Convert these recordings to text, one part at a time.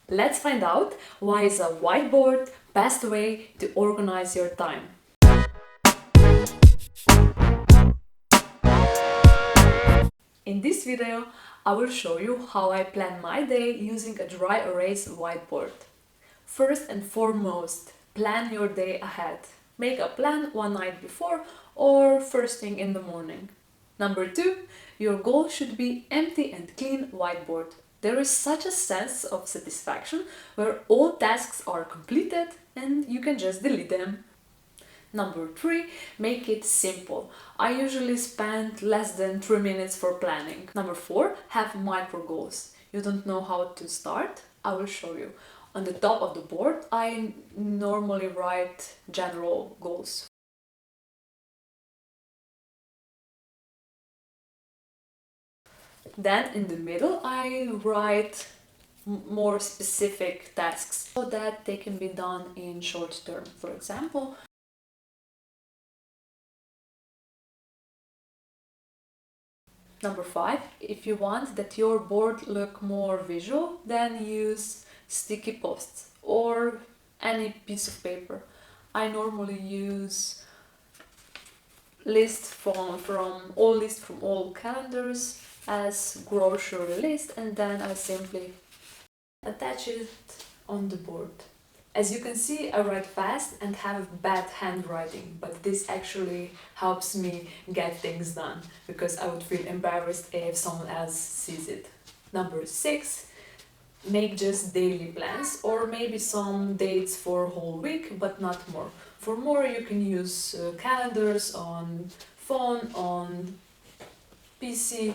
Let's find out why is a whiteboard best way to organize your time. In this video, I will show you how I plan my day using a dry erase whiteboard. First and foremost, plan your day ahead. Make a plan one night before or first thing in the morning. Number 2, your goal should be empty and clean whiteboard. There is such a sense of satisfaction where all tasks are completed and you can just delete them. Number 3, make it simple. I usually spend less than 3 minutes for planning. Number 4, have micro goals. You don't know how to start? I will show you. On the top of the board, I normally write general goals. Then in the middle, I write more specific tasks so that they can be done in short term. For example, number 5, if you want that your board look more visual, then use sticky posts or any piece of paper. I normally use lists from all calendars as grocery list, and then I simply attach it on the board. As you can see, I write fast and have bad handwriting, but this actually helps me get things done because I would feel embarrassed if someone else sees it. Number 6, make just daily plans or maybe some dates for a whole week, but not more. For more, you can use calendars on phone, on PC.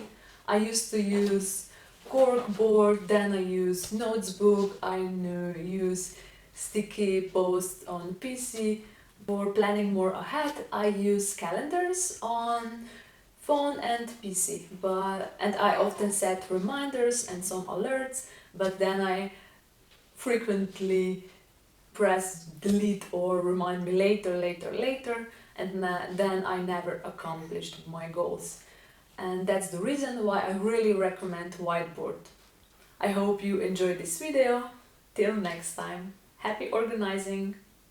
I used to use corkboard, then I use notebook, I use sticky posts on PC. For planning more ahead, I use calendars on phone and PC, and I often set reminders and some alerts, but then I frequently press delete or remind me later, and then I never accomplished my goals. And that's the reason why I really recommend whiteboard. I hope you enjoyed this video. Till next time, happy organizing!